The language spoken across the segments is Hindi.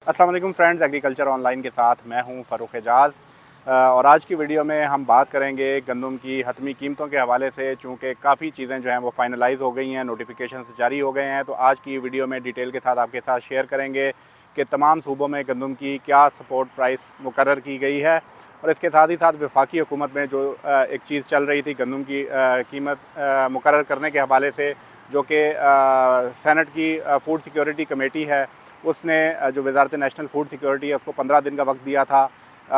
अस्सलाम वालेकुम फ्रेंड्स, एग्रीकल्चर ऑनलाइन के साथ मैं हूं फ़ारूक एजाज़। और आज की वीडियो में हम बात करेंगे गंदम की हतमी कीमतों के हवाले से। चूँकि काफ़ी चीज़ें जो हैं वो फाइनलाइज़ हो गई हैं, नोटिफिकेशंस जारी हो गए हैं, तो आज की वीडियो में डिटेल के साथ आपके साथ शेयर करेंगे कि तमाम सूबों में गंदम की क्या सपोर्ट प्राइस मुकर्रर की गई है। और इसके साथ ही साथ वफाकी हुकूमत में जो एक चीज़ चल रही थी गंदम की कीमत मुकर्रर करने के हवाले से, जो कि सेनेट की फूड सिक्योरिटी कमेटी है, उसने जो वज़ारत नेशनल फूड सिक्योरिटी है उसको 15 दिन का वक्त दिया था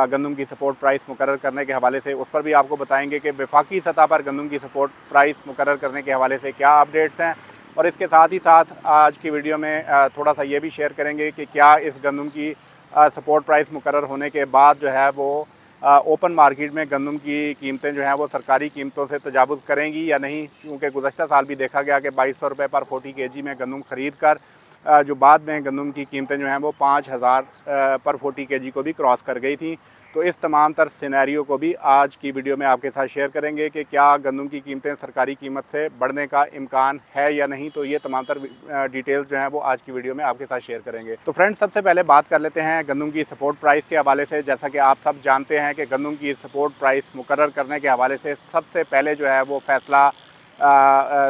गंदम की सपोर्ट प्राइस मुकर्रर करने के हवाले से। उस पर भी आपको बताएंगे कि वफाकी सतह पर गंदम की सपोर्ट प्राइस मुकर्रर करने के हवाले से क्या अपडेट्स हैं। और इसके साथ ही साथ आज की वीडियो में थोड़ा सा ये भी शेयर करेंगे कि क्या इस गंदम की सपोर्ट प्राइस मुकर्रर होने के बाद जो है वो ओपन मार्केट में गंदम की कीमतें जो हैं वो सरकारी कीमतों से तजावुज़ करेंगी या नहीं। क्योंकि गुज़श्ता साल भी देखा गया कि 2200 रुपये पर 40 kg में गंदम ख़रीद कर जो बाद में गंदम की कीमतें जो हैं वो 5000 पर 40 kg को भी क्रॉस कर गई थी। तो इस तमाम तर सिनेरियो को भी आज की वीडियो में आपके साथ शेयर करेंगे कि क्या गंदम की कीमतें सरकारी कीमत से बढ़ने का इम्कान है या नहीं। तो ये तमाम तर डिटेल्स जो हैं वो आज की वीडियो में आपके साथ शेयर करेंगे। तो फ्रेंड्स, सबसे पहले बात कर लेते हैं गंदम की सपोर्ट प्राइस के हवाले से। जैसा कि आप सब जानते हैं कि गंदम की सपोर्ट प्राइस मुकर्रर करने के हवाले से सबसे पहले जो है वो फ़ैसला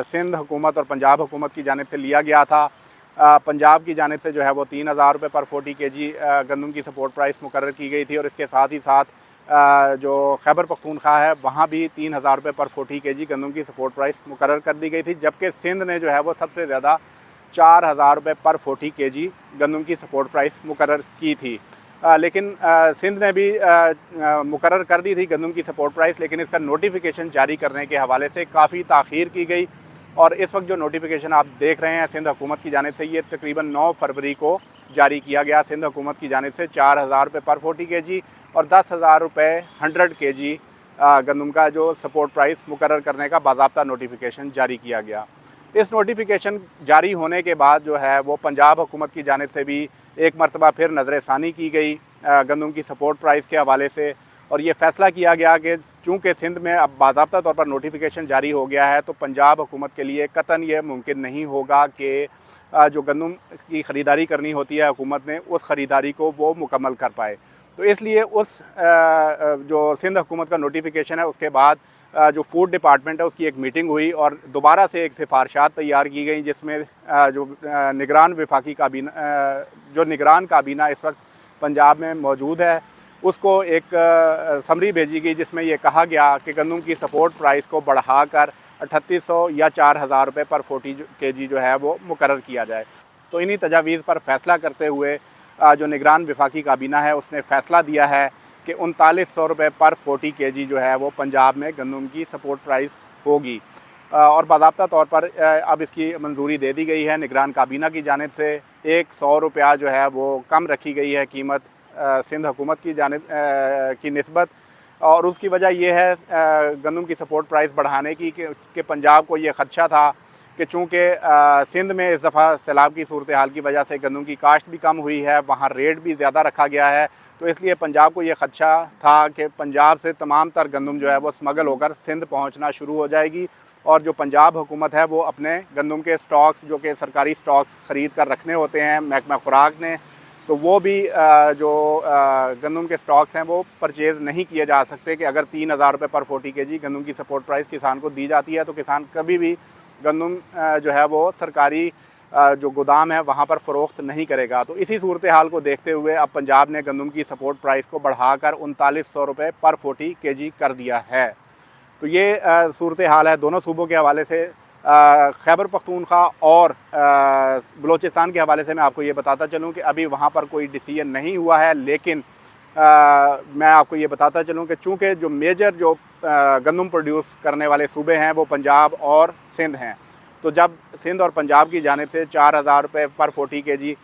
सिंध हुकूमत और पंजाब हुकूमत की जानिब से लिया गया था। पंजाब की जानिब से जो है वो 3000 रुपये पर 40 kg गंदम की सपोर्ट प्राइस मुकर्रर की गई थी। और इसके साथ ही साथ जो खैबर पख्तूनख्वा है वहाँ भी 3000 रुपये पर 40 kg गंदम की सपोर्ट प्राइस मुकर्रर कर दी गई थी। जबकि सिंध ने जो है वो सबसे ज़्यादा 4000 रुपये पर 40 kg गंदम की सपोर्ट प्राइस मुकर्रर की थी। लेकिन सिंध ने भी मुकर्रर कर दी थी गंदम की सपोर्ट प्राइस, लेकिन इसका नोटिफिकेशन जारी करने के हवाले से काफ़ी ताख़ीर की गई। और इस वक्त जो नोटिफिकेशन आप देख रहे हैं सिंध हुकूमत की जानिब से, ये तकरीबन 9 फरवरी को जारी किया गया सिंध हुकूमत की जानिब से। 4000 रुपये पर 40 kg और 10,000 रुपये 100 kg गंदम का जो सपोर्ट प्राइस मुकर्रर करने का बाज़ाब्ता नोटिफिकेशन जारी किया गया। इस नोटिफिकेशन जारी होने के बाद जो है वो पंजाब हुकूमत की जानिब से भी एक मरतबा फिर नज़रसानी की गई गंदम की सपोर्ट प्राइस के हवाले से। और ये फ़ैसला किया गया कि चूँकि सिंध में अब बाज़ाब्ता तौर पर नोटिफिकेशन जारी हो गया है, तो पंजाब हुकूमत के लिए कतन ये मुमकिन नहीं होगा कि जो गंदम की ख़रीदारी करनी होती है हुकूमत ने, उस ख़रीदारी को वो मुकम्मल कर पाए। तो इसलिए उस जो सिंध हुकूमत का नोटिफिकेशन है उसके बाद जो फूड डिपार्टमेंट है उसकी एक मीटिंग हुई और दोबारा से एक सिफारशात तैयार की गई, जिसमें जो निगरान वफाकी काबीना जो निगरान काबीना इस वक्त पंजाब में मौजूद है, उसको एक समरी भेजी गई जिसमें यह कहा गया कि गंदम की सपोर्ट प्राइस को बढ़ाकर 3800 या 4000 रुपये पर 40 kg जो है वो मुकर्रर किया जाए। तो इन्हीं तजावीज़ पर फ़ैसला करते हुए जो निगरान वफाकी काबीना है उसने फ़ैसला दिया है कि 3900 रुपये पर 40 kg जो है वो पंजाब में गंदम की सपोर्ट प्राइस होगी। और बाज़ाब्ता तौर पर अब इसकी मंजूरी दे दी गई है निगरान काबीना की जानिब से। 100 रुपया जो है वो कम रखी गई है कीमत सिंध हुकूमत की जानिब की निस्बत। और उसकी वजह यह है गंदम की सपोर्ट प्राइस बढ़ाने की कि पंजाब को ये ख़दशा था कि चूँकि सिंध में इस दफ़ा सैलाब की सूरत हाल की वजह से गंदम की काश्त भी कम हुई है, वहाँ रेट भी ज़्यादा रखा गया है। तो इसलिए पंजाब को ये ख़दशा था कि पंजाब से तमाम तर गंदम जो है वो स्मगल होकर सिंध पहुँचना शुरू हो जाएगी। और जो पंजाब हुकूमत है वो अपने गंदम के स्टॉक्स, जो कि सरकारी स्टॉक्स ख़रीद कर रखने होते हैं महकमा खुराक ने, तो वो भी जो गंदम के स्टॉक्स हैं वो परचेज़ नहीं किए जा सकते। कि अगर 3000 रुपये पर 40 kg गंदम की सपोर्ट प्राइस किसान को दी जाती है तो किसान कभी भी गंदम जो है वो सरकारी जो गोदाम है वहाँ पर फ़रोख्त नहीं करेगा। तो इसी सूरत हाल को देखते हुए अब पंजाब ने गंदम की सपोर्ट प्राइस को बढ़ाकर 3900 रुपये पर 40 kg कर दिया है। तो ये सूरत हाल है दोनों सूबों के हवाले से। खैबर पख्तूनख्वा और बलूचिस्तान के हवाले से मैं आपको ये बताता चलूँ कि अभी वहाँ पर कोई डिसीजन नहीं हुआ है, लेकिन मैं आपको ये बताता चलूँ कि चूँकि जो मेजर जो गंदम प्रोड्यूस करने वाले सूबे हैं वो पंजाब और सिंध हैं, तो जब सिंध और पंजाब की जानिब से 4000 रुपये पर 40 kg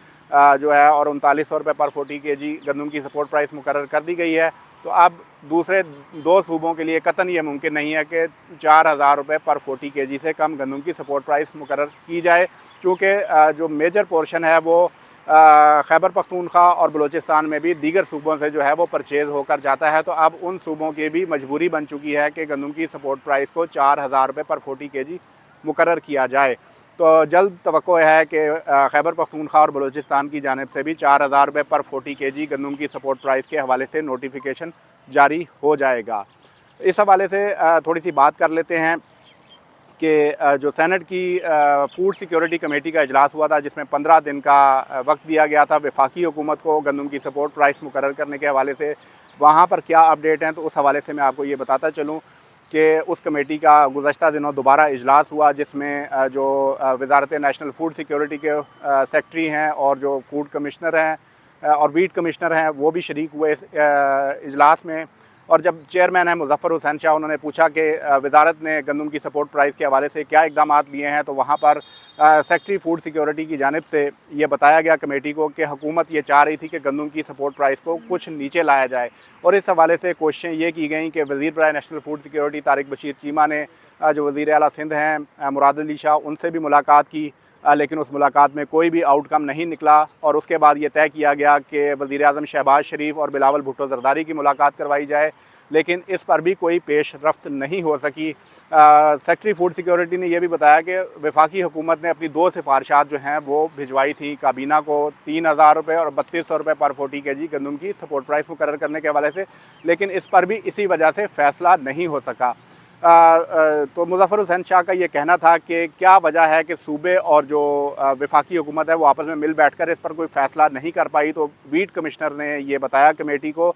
जो है और 3900 रुपये पर 40 kg गंदम की सपोर्ट प्राइस मुकर्रर कर दी गई है, तो अब दूसरे दो सूबों के लिए कतन ये मुमकिन नहीं है कि 4000 रुपये पर 40 kg से कम गंदम की सपोर्ट प्राइस मुकर्रर की जाए। चूँकि जो मेजर पोर्शन है वो खैबर पख्तूनख्वा और बलूचिस्तान में भी दीगर सूबों से जो है वो परचेज़ होकर जाता है। तो अब उन सूबों की भी मजबूरी बन चुकी है कि गंदम की सपोर्ट प्राइस को 4000 रुपये पर 40 kg मुकर्रर किया जाए। तो जल्द तवक्को है कि खैबर पख्तूनख्वा और बलूचिस्तान की जानिब से भी 4000 रुपये पर 40 kg गंदम की सपोर्ट प्राइस के हवाले से नोटिफिकेशन जारी हो जाएगा। इस हवाले से थोड़ी सी बात कर लेते हैं कि जो सेनेट की फूड सिक्योरिटी कमेटी का इजलास हुआ था, जिसमें 15 दिन का वक्त दिया गया था वफाकी हुकूमत को गंदम की सपोर्ट प्राइस मुकर्रर करने के हवाले से, वहाँ पर क्या अपडेट हैं, तो उस हवाले से मैं आपको ये बताता चलूँ कि उस कमेटी का गुज़श्ता दिनों दोबारा इजलास हुआ, जिसमें जो वज़ारत नेशनल फूड सिक्योरिटी के सेक्रेटरी हैं और जो फूड कमिश्नर हैं और वीट कमिश्नर हैं वो भी शरीक हुए इस इजलास में। और जब चेयरमैन है मुज़फ़्फ़र हुसैन शाह, उन्होंने पूछा कि वज़ारत ने गंदम की सपोर्ट प्राइस के हवाले से क्या इक़दाम लिए हैं, तो वहाँ पर सेक्रेटरी फूड सिक्योरिटी की जानिब से ये बताया गया कमेटी को कि हुकूमत ये चाह रही थी कि गंदम की सपोर्ट प्राइस को कुछ नीचे लाया जाए। और इस हवाले से कोशिशें ये की गई कि वज़ीर बराए national food security Tariq Bashir Cheema ने जो वज़ीर आला सिंध हैं मुराद अली शाह, उनसे भी मुलाकात की, लेकिन उस मुलाकात में कोई भी आउटकम नहीं निकला। और उसके बाद ये तय किया गया कि वज़ीर आज़म शहबाज शरीफ और बिलावल भुट्टो ज़रदारी की मुलाकात करवाई जाए, लेकिन इस पर भी कोई पेश रफ्त नहीं हो सकी। सेक्रेटरी फूड सिक्योरिटी ने यह भी बताया कि वफाकी हुकूमत ने अपनी 2 सिफारिशात जो हैं वो भिजवाई थी काबीना को 3000 रुपये और 3200 रुपये पर 40 kg गंदम की सपोर्ट प्राइस मुकर्रर करने के हवाले से, लेकिन इस पर भी इसी वजह से फ़ैसला नहीं हो सका। तो मुज़फ़्फ़र हुसैन शाह का ये कहना था कि क्या वजह है कि सूबे और जो वफाकी हुकूमत है वो आपस में मिल बैठकर इस पर कोई फ़ैसला नहीं कर पाई। तो वीट कमिश्नर ने ये बताया कमेटी को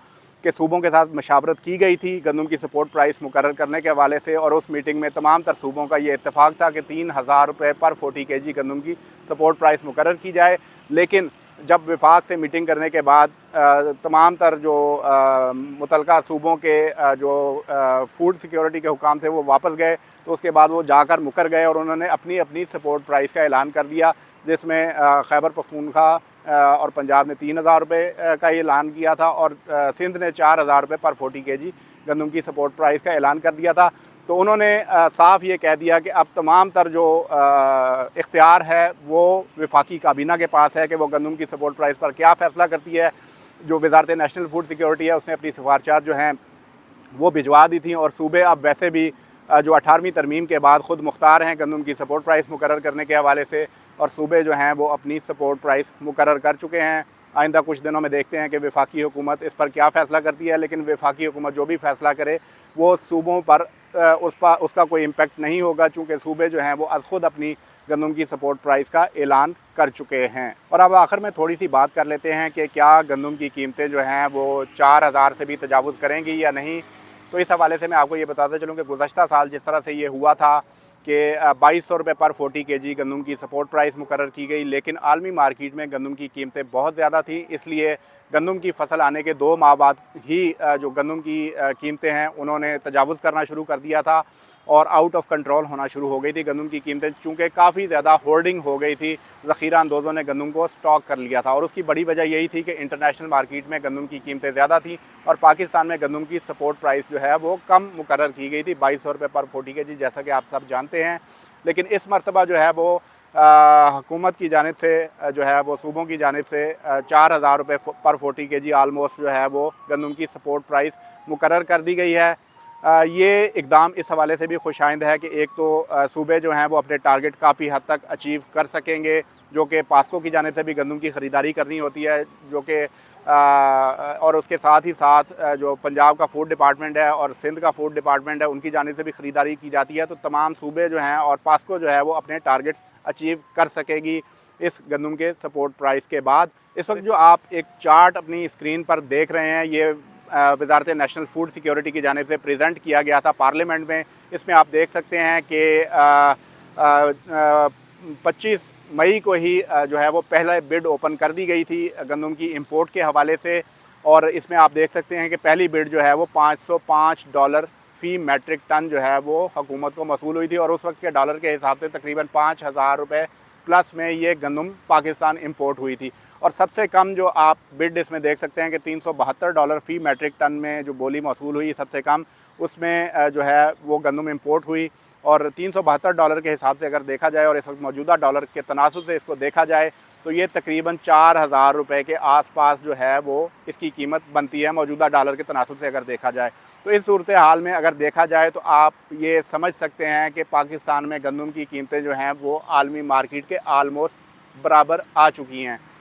कि सूबों के साथ मशावरत की गई थी गंदम की सपोर्ट प्राइस मुकर्रर करने के हवाले से, और उस मीटिंग में तमाम तर सूबों का ये इत्तेफाक था कि 3000 रुपये पर 40 kg गंदम की सपोर्ट प्राइस मुकर्रर की जाए। लेकिन जब वफाक से मीटिंग करने के बाद तमाम तर जो मुतलका सूबों के जो फूड सिक्योरिटी के हुकाम थे वो वापस गए, तो उसके बाद वो जाकर मुकर गए और उन्होंने अपनी अपनी सपोर्ट प्राइस का ऐलान कर दिया, जिसमें खैबर पख्तूनख्वा और पंजाब ने 3000 रुपये का ऐलान किया था और सिंध ने 4000 रुपये पर 40 kg गंदम की सपोर्ट प्राइस का ऐलान कर दिया था। तो उन्होंने साफ़ ये कह दिया कि अब तमाम तर जो इख्तियार है वो वफाकी काबीना के पास है कि वो गंदम की सपोर्ट प्राइस पर क्या फ़ैसला करती है। जो वज़ारत नेशनल फूड सिक्योरिटी है उसने अपनी सिफारिशात जो हैं वो भिजवा दी थी, और सूबे अब वैसे भी जो 18वीं तरमीम के बाद ख़ुद मुख्तार हैं गंदम की सपोर्ट प्राइस मुकर्रर करने के हवाले से, और सूबे जो हैं वो अपनी सपोर्ट प्राइस मुकर्रर कर चुके हैं। आइंदा कुछ दिनों में देखते हैं कि वफाकी हुकूमत इस पर क्या फ़ैसला करती है, लेकिन वफाकी हुकूमत जो भी फ़ैसला करे वो सूबों पर उसका कोई इम्पेक्ट नहीं होगा, चूँकि सूबे जो हैं वो अज़ ख़ुद अपनी गंदम की सपोर्ट प्राइस का ऐलान कर चुके हैं। और अब आखिर में थोड़ी सी बात कर लेते हैं कि क्या गंदम की कीमतें जो हैं वो 4000 से भी तजावुज़ करेंगी या नहीं। तो इस हवाले से मैं आपको ये बताता चलूँ कि गुज़श्ता साल जिस तरह से ये हुआ था कि 2200 रुपये पर 40 kg गंदम की सपोर्ट प्राइस मुकर्रर की गई, लेकिन आलमी मार्केट में गंदम की कीमतें बहुत ज़्यादा थी, इसलिए गंदम की फसल आने के 2 माह बाद ही जो गंदम की कीमतें हैं उन्होंने तजावुज़ करना शुरू कर दिया था और आउट ऑफ कंट्रोल होना शुरू हो गई थी गंदम की कीमतें, चूँकि काफ़ी ज़्यादा होर्डिंग हो गई थी, ज़ख़ीरा अंदोज़ों ने गंदम को स्टॉक कर लिया था। और उसकी बड़ी वजह यही थी कि इंटरनेशनल मार्केट में गंदम की कीमतें ज़्यादा थी और पाकिस्तान में गंदम की सपोर्ट प्राइस जो है वो कम मुकर्रर की गई थी, 2200 रुपये पर 40 kg, जैसा कि आप सब जानते हैं। लेकिन इस मरतबा जो है वो हुकूमत की जानिब से जो है वो सूबों की जानिब से 4000 रुपये पर 40 kg आलमोस्ट जो है वो गंदम की सपोर्ट प्राइस मुकर्रर कर दी गई है। ये इक़दाम इस हवाले से भी खुशाइंद है कि एक तो सूबे जो हैं वो अपने टारगेट काफ़ी हद तक अचीव कर सकेंगे, जो कि पास्को की जानिब से भी गंदम की ख़रीदारी करनी होती है, जो कि और उसके साथ ही साथ जो पंजाब का फूड डिपार्टमेंट है और सिंध का फूड डिपार्टमेंट है उनकी जानिब से भी ख़रीदारी की जाती है। तो तमाम सूबे जो हैं और पास्को जो है वो अपने टारगेट्स अचीव कर सकेगी इस गंदम के सपोर्ट प्राइस के बाद। इस वक्त जो आप एक चार्ट अपनी स्क्रीन पर देख रहे हैं, ये वज़ारत नेशनल फूड सिक्योरिटी की जानिब से प्रेजेंट किया गया था पार्लियामेंट में। इसमें आप देख सकते हैं कि 25 मई को ही जो है वो पहला बिड ओपन कर दी गई थी गंदम की इंपोर्ट के हवाले से, और इसमें आप देख सकते हैं कि पहली बिड जो है वो $505 फ़ी मेट्रिक टन जो है वो हुकूमत को मसूल हुई थी, और उस वक्त के डॉलर के हिसाब से तकरीबन 5000 रुपये प्लस में ये गंदम पाकिस्तान इंपोर्ट हुई थी। और सबसे कम जो आप बिड इसमें देख सकते हैं कि $372 फ़ी मेट्रिक टन में जो बोली मसूल हुई सबसे कम, उसमें जो है वो गंदम इंपोर्ट हुई। और $372 के हिसाब से अगर देखा जाए और इस वक्त मौजूदा डॉलर के तनासुब से इसको देखा जाए तो ये तकरीबन 4000 रुपये के आसपास जो है वो इसकी कीमत बनती है मौजूदा डॉलर के तनासुब से अगर देखा जाए। तो इस सूरत हाल में अगर देखा जाए तो आप ये समझ सकते हैं कि पाकिस्तान में गंदम की कीमतें जो हैं वो आलमी मार्केट के आलमोस्ट बराबर आ चुकी हैं।